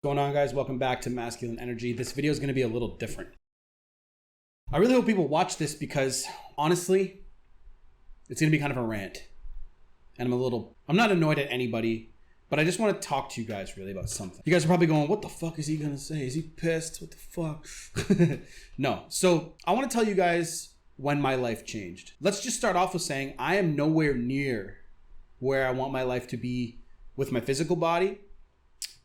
What's going on, guys? Welcome back to Masculine Energy. This video is going to be a little different. I really hope people watch this because honestly, it's going to be kind of a rant. And I'm not annoyed at anybody, but I just want to talk to you guys really about something. You guys are probably going, what the fuck is he going to say? Is he pissed? What the fuck? No. So I want to tell you guys when my life changed. Let's just start off with saying I am nowhere near where I want my life to be with my physical body,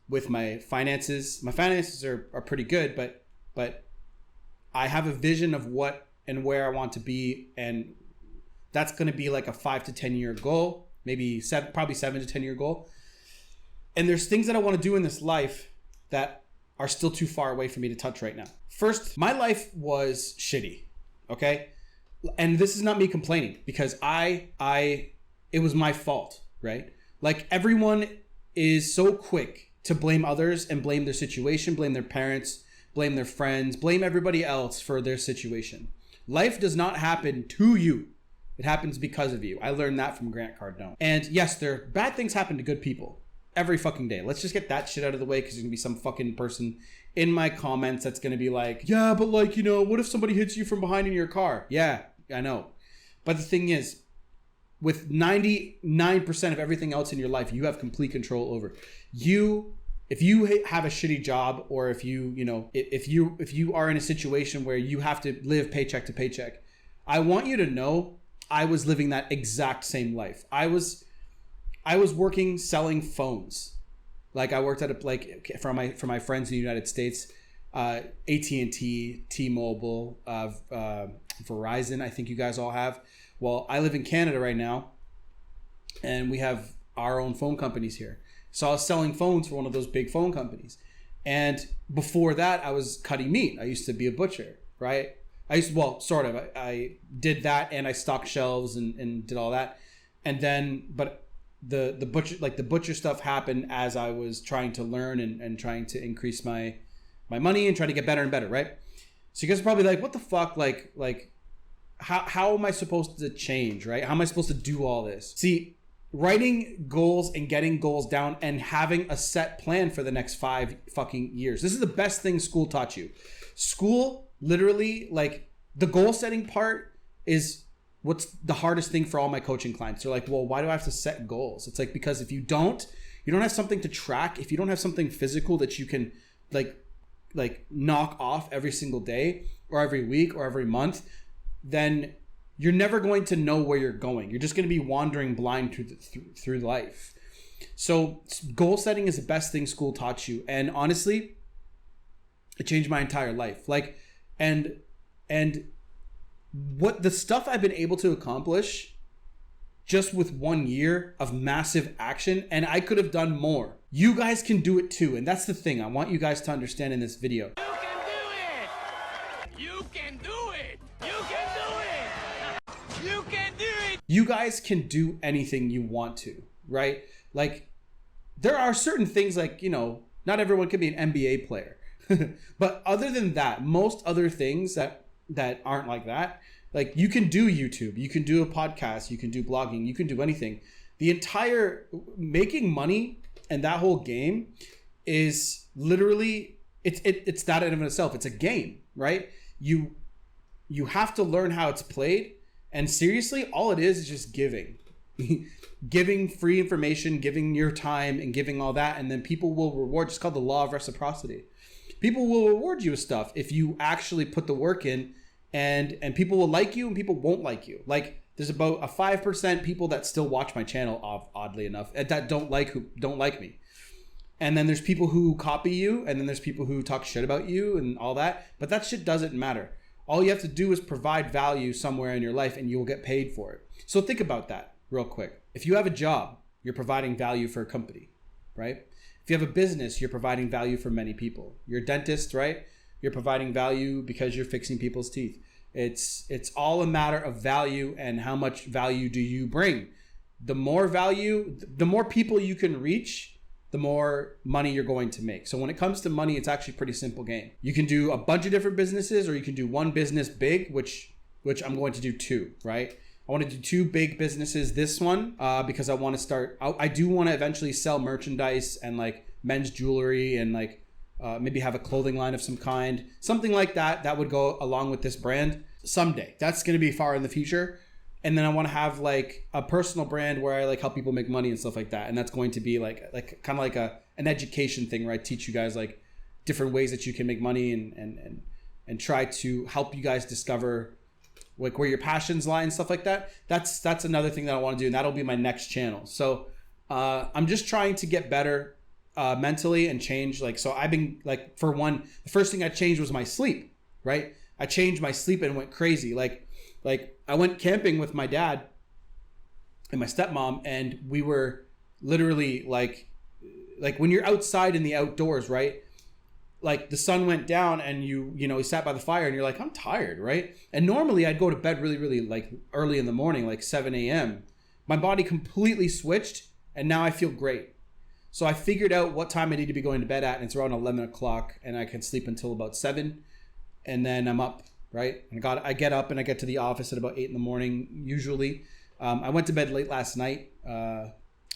with my finances. My finances are pretty good, but I have a vision of what and where I want to be, and that's going to be like a 5 to 10 year goal, maybe probably 7 to 10 year goal. And there's things that I want to do in this life that are still too far away for me to touch right now. First, my life was shitty, okay? And this is not me complaining because it was my fault, right? Like, everyone is so quick to blame others and blame their situation, blame their parents, blame their friends, blame everybody else for their situation. Life does not happen to you. It happens because of you. I learned that from Grant Cardone. And yes, bad things happen to good people every fucking day. Let's just get that shit out of the way, because there's gonna be some fucking person in my comments that's gonna be like, yeah, but like, what if somebody hits you from behind in your car? Yeah, I know. But the thing is, with 99% of everything else in your life, you have complete control over. If you have a shitty job, or if you are in a situation where you have to live paycheck to paycheck, I want you to know I was living that exact same life. I was working selling phones. Like, I worked at for my friends in the United States, AT&T, T-Mobile, Verizon, I think you guys all have. Well, I live in Canada right now, and we have our own phone companies here. So I was selling phones for one of those big phone companies. And before that, I was cutting meat. I used to be a butcher, right? I did that, and I stocked shelves and did all that. And then, but the butcher stuff happened as I was trying to learn and trying to increase my money and trying to get better and better, right? So you guys are probably like, what the fuck? Like, how am I supposed to change, right? How am I supposed to do all this? See, writing goals and getting goals down and having a set plan for the next 5 fucking years. This is the best thing school taught you. School, literally, like, the goal setting part is what's the hardest thing for all my coaching clients. They're like, well, why do I have to set goals? It's like, because if you don't have something to track, if you don't have something physical that you can like knock off every single day or every week or every month, then you're never going to know where you're going. You're just going to be wandering blind through life. So goal setting is the best thing school taught you. And honestly, it changed my entire life. Like, and what the stuff I've been able to accomplish just with 1 year of massive action, and I could have done more. You guys can do it too. And that's the thing I want you guys to understand in this video. You can do it! You can do it! You can do it! You can do it! You guys can do anything you want to, right? Like, there are certain things, like, not everyone can be an NBA player. But other than that, most other things that aren't like that, like, you can do YouTube, you can do a podcast, you can do blogging, you can do anything. The entire making money and that whole game is literally, it's that in and of itself. It's a game, right? You have to learn how it's played. And seriously, all it is just giving. Giving free information, giving your time, and giving all that. And then people will reward. It's called the law of reciprocity. People will reward you with stuff if you actually put the work in, and people will like you and people won't like you. Like, there's about a 5% people that still watch my channel, oddly enough, that don't like me. And then there's people who copy you, and then there's people who talk shit about you and all that. But that shit doesn't matter. All you have to do is provide value somewhere in your life, and you will get paid for it. So think about that real quick. If you have a job, you're providing value for a company, right? If you have a business, you're providing value for many people. You're a dentist, right? You're providing value because you're fixing people's teeth. It's all a matter of value, and how much value do you bring. The more value, the more people you can reach, the more money you're going to make. So when it comes to money, it's actually a pretty simple game. You can do a bunch of different businesses, or you can do one business big, which I'm going to do 2, right? I want to do 2 big businesses. This one, because I want to start, I do want to eventually sell merchandise and like men's jewelry and like maybe have a clothing line of some kind, something like that. That would go along with this brand someday. That's going to be far in the future. And then I want to have like a personal brand where I like help people make money and stuff like that. And that's going to be like kind of like an education thing where I teach you guys like different ways that you can make money and try to help you guys discover like where your passions lie and stuff like that. That's another thing that I want to do, and that'll be my next channel. So I'm just trying to get better mentally and change. Like, so I've been like, for one, the first thing I changed was my sleep, right? I changed my sleep and went crazy. Like I went camping with my dad and my stepmom, and we were literally like when you're outside in the outdoors, right? Like the sun went down and you sat by the fire and you're like, I'm tired, right? And normally I'd go to bed really, really like early in the morning, like 7 a.m. My body completely switched and now I feel great. So I figured out what time I need to be going to bed at, and it's around 11 o'clock, and I can sleep until about 7, and then I'm up, right? And I get up and I get to the office at about 8 in the morning, usually. I went to bed late last night.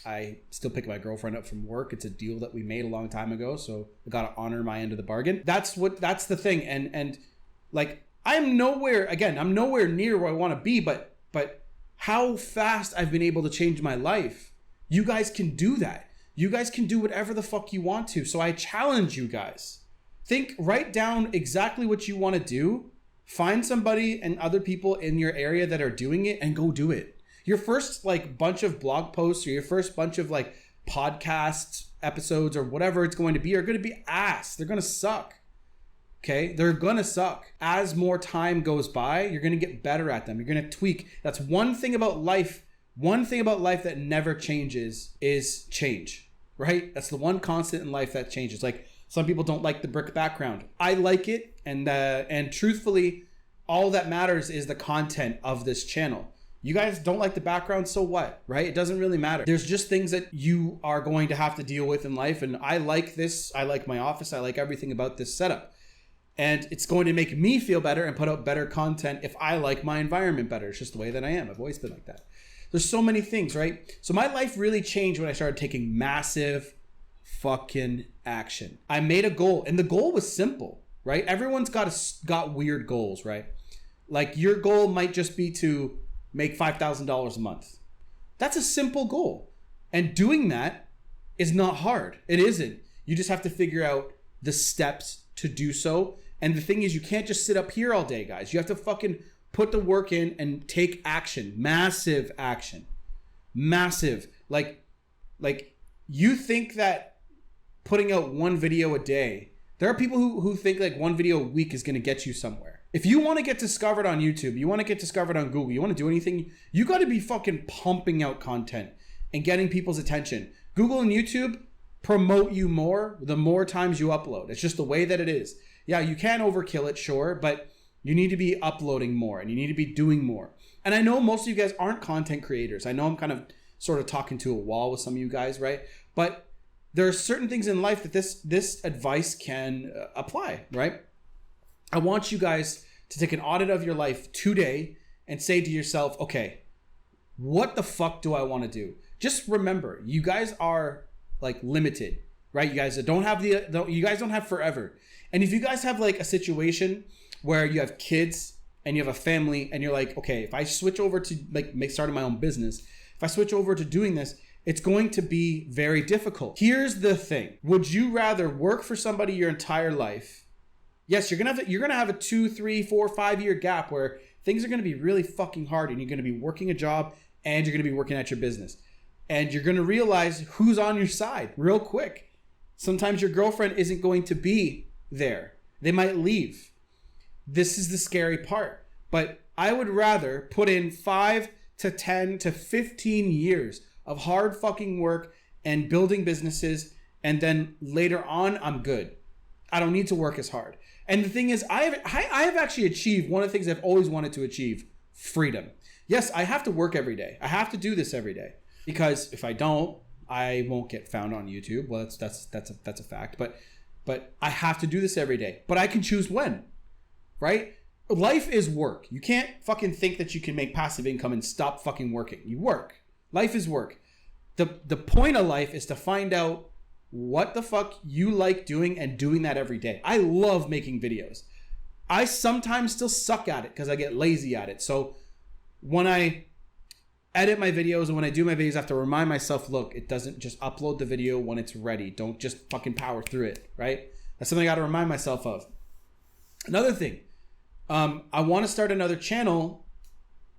I still pick my girlfriend up from work. It's a deal that we made a long time ago, so I got to honor my end of the bargain. That's the thing. And like, I'm nowhere near where I want to be, but how fast I've been able to change my life. You guys can do that. You guys can do whatever the fuck you want to. So I challenge you guys. Write down exactly what you want to do. Find somebody and other people in your area that are doing it and go do it. Your first like bunch of blog posts or your first bunch of like podcast episodes or whatever it's going to be are going to be ass. They're going to suck. Okay? They're going to suck. As more time goes by, you're going to get better at them. You're going to tweak. That's one thing about life. One thing about life that never changes is change, right? That's the one constant in life that changes. Like, some people don't like the brick background. I like it, and truthfully, all that matters is the content of this channel. You guys don't like the background, so what, right? It doesn't really matter. There's just things that you are going to have to deal with in life, and I like this. I like my office. I like everything about this setup. And it's going to make me feel better and put out better content if I like my environment better. It's just the way that I am. I've always been like that. There's so many things, right? So my life really changed when I started taking massive fucking action. I made a goal, and the goal was simple, right? Everyone's got weird goals, right? Like, your goal might just be to make $5,000 a month. That's a simple goal. And doing that is not hard. It isn't. You just have to figure out the steps to do so. And the thing is, you can't just sit up here all day, guys. You have to fucking put the work in and take action. Massive action. Massive. Like you think that putting out one video a day, there are people who think like one video a week is going to get you somewhere. If you want to get discovered on YouTube, you want to get discovered on Google, you want to do anything, you got to be fucking pumping out content and getting people's attention. Google and YouTube promote you more the more times you upload. It's just the way that it is. Yeah, you can overkill it, sure, but you need to be uploading more and you need to be doing more. And I know most of you guys aren't content creators. I know I'm kind of sort of talking to a wall with some of you guys, right? But there are certain things in life that this advice can apply, right? I want you guys to take an audit of your life today and say to yourself, okay, what the fuck do I want to do? Just remember, you guys are like limited, right? You guys don't have forever. And if you guys have like a situation where you have kids and you have a family and you're like, okay, if I switch over to like starting my own business, if I switch over to doing this, it's going to be very difficult. Here's the thing. Would you rather work for somebody your entire life? Yes, you're gonna have a 2, 3, 4, 5 year gap where things are gonna be really fucking hard and you're gonna be working a job and you're gonna be working at your business. And you're gonna realize who's on your side real quick. Sometimes your girlfriend isn't going to be there. They might leave. This is the scary part. But I would rather put in 5 to 10 to 15 years of hard fucking work and building businesses, and then later on, I'm good. I don't need to work as hard. And the thing is, I have actually achieved one of the things I've always wanted to achieve: freedom. Yes, I have to work every day. I have to do this every day, because if I don't, I won't get found on YouTube. Well, that's a fact. But I have to do this every day. But I can choose when, right? Life is work. You can't fucking think that you can make passive income and stop fucking working. You work. Life is work. The point of life is to find out what the fuck you like doing and doing that every day. I love making videos. I sometimes still suck at it because I get lazy at it. So when I edit my videos and when I do my videos, I have to remind myself, look, it doesn't just upload the video when it's ready. Don't just fucking power through it, right? That's something I got to remind myself of. Another thing, I want to start another channel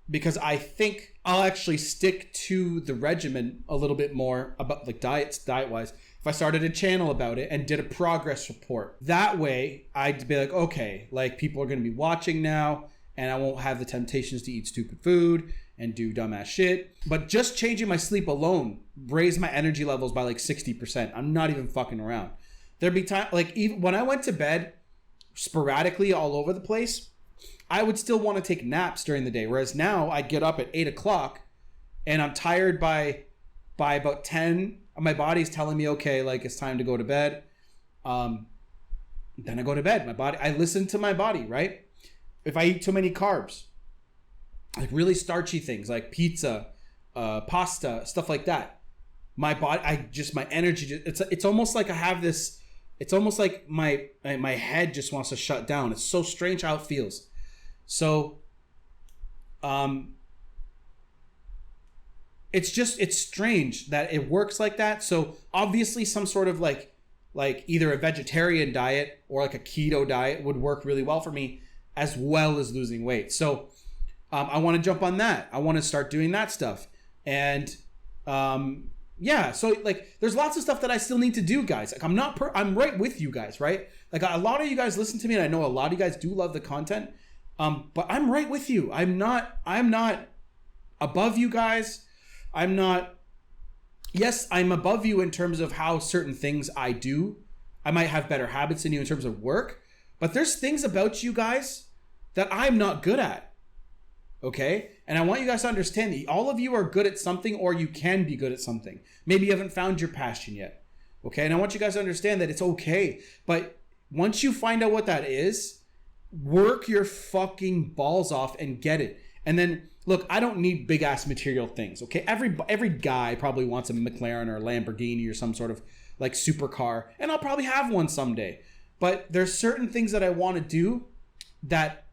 because I think I'll actually stick to the regimen a little bit more about like diet-wise. If I started a channel about it and did a progress report, that way I'd be like, okay, like people are going to be watching now and I won't have the temptations to eat stupid food and do dumbass shit. But just changing my sleep alone raised my energy levels by like 60%. I'm not even fucking around. There'd be time, like even when I went to bed sporadically all over the place, I would still want to take naps during the day. Whereas now I get up at 8 o'clock and I'm tired by about 10. My body's telling me, okay, like it's time to go to bed. Then I go to bed. I listen to my body, right? If I eat too many carbs, like really starchy things like pizza, pasta, stuff like that, my body, my energy, it's almost like I have this, it's almost like my head just wants to shut down. It's so strange how it feels. So, it's strange that it works like that. So obviously some sort of like either a vegetarian diet or like a keto diet would work really well for me, as well as losing weight. So I want to jump on that. I want to start doing that stuff. And yeah, so like there's lots of stuff that I still need to do, guys. Like I'm right with you guys, right? Like a lot of you guys listen to me and I know a lot of you guys do love the content. But I'm right with you. I'm not above you guys. Yes, I'm above you in terms of how certain things I do. I might have better habits than you in terms of work, but there's things about you guys that I'm not good at. Okay? And I want you guys to understand that all of you are good at something, or you can be good at something. Maybe you haven't found your passion yet. Okay? And I want you guys to understand that it's okay. But once you find out what that is, work your fucking balls off and get it. And then look, I don't need big ass material things. Okay, every guy probably wants a McLaren or a Lamborghini or some sort of like supercar, and I'll probably have one someday. But there's certain things that I want to do that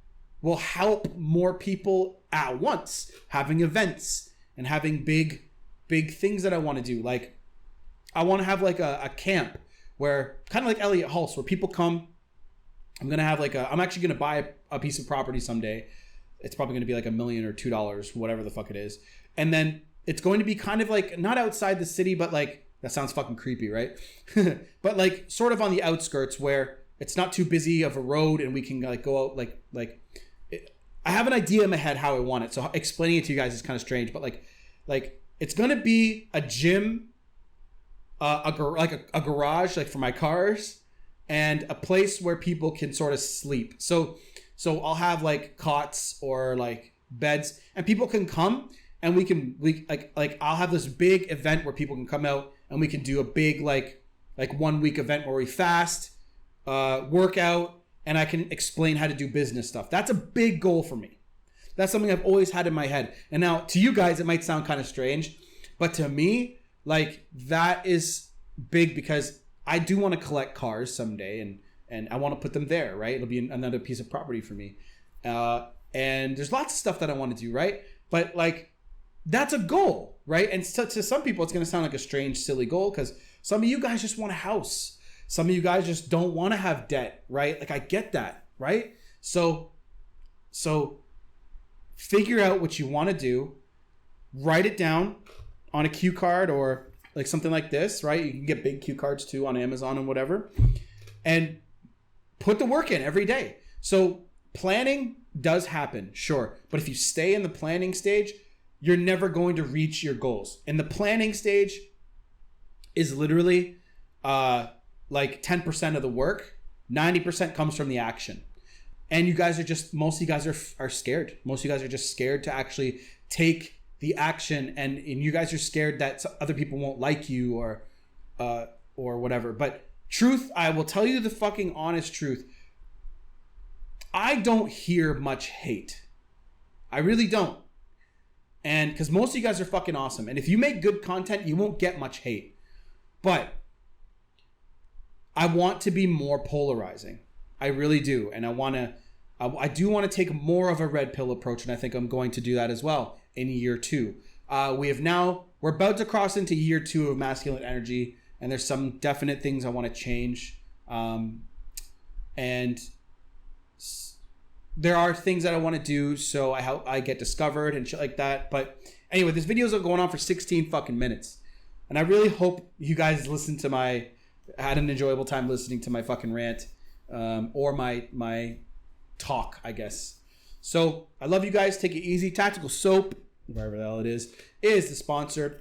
will help more people at once. Having events and having big things that I want to do. Like I want to have like a camp where kind of like Elliot Hulse, where people come. I'm actually gonna buy a piece of property someday. It's probably going to be like $1 million or $2, whatever the fuck it is. And then it's going to be kind of like not outside the city, but like, that sounds fucking creepy, right? But like sort of on the outskirts where it's not too busy of a road and we can like go out I have an idea in my head how I want it. So explaining it to you guys is kind of strange, but like it's going to be a gym, a garage, like for my cars, and a place where people can sort of sleep. So I'll have like cots or like beds, and people can come and we I'll have this big event where people can come out and we can do a big like 1 week event where we fast, work out, and I can explain how to do business stuff. That's a big goal for me. That's something I've always had in my head. And now to you guys, it might sound kind of strange, but to me, like that is big because I do want to collect cars someday and I want to put them there, right? It'll be another piece of property for me. And there's lots of stuff that I want to do, right? But like, that's a goal, right? And to some people, it's going to sound like a strange, silly goal because some of you guys just want a house. Some of you guys just don't want to have debt, right? Like I get that, right? So figure out what you want to do, write it down on a cue card or like something like this, right? You can get big cue cards too on Amazon and whatever. And put the work in every day. So planning does happen, sure. But if you stay in the planning stage, you're never going to reach your goals. And the planning stage is literally like 10% of the work. 90% comes from the action. And you guys are most of you guys are scared. Most of you guys are just scared to actually take the action. And you guys are scared that other people won't like you or whatever. But truth, I will tell you the fucking honest truth. I don't hear much hate. I really don't. And because most of you guys are fucking awesome. And if you make good content, you won't get much hate. But I want to be more polarizing. I really do. And I do want to take more of a red pill approach, and I think I'm going to do that as well in year 2. We're about to cross into year 2 of masculine energy, and there's some definite things I want to change. And there are things that I want to do so I get discovered and shit like that. But anyway, this video is going on for 16 fucking minutes. And I really hope you guys had an enjoyable time listening to my fucking rant, or my talk, I guess. So I love you guys. Take it easy. Tactical Soap, wherever the hell it is the sponsor.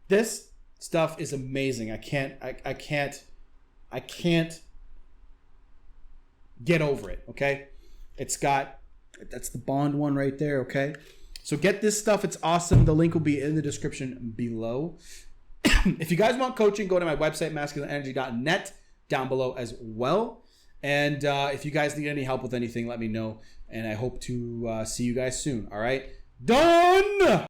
This stuff is amazing. I can't get over it. Okay, that's the Bond one right there. Okay, so get this stuff. It's awesome. The link will be in the description below. If you guys want coaching, go to my website, masculineenergy.net, down below as well. And if you guys need any help with anything, let me know. And I hope to see you guys soon. All right, done.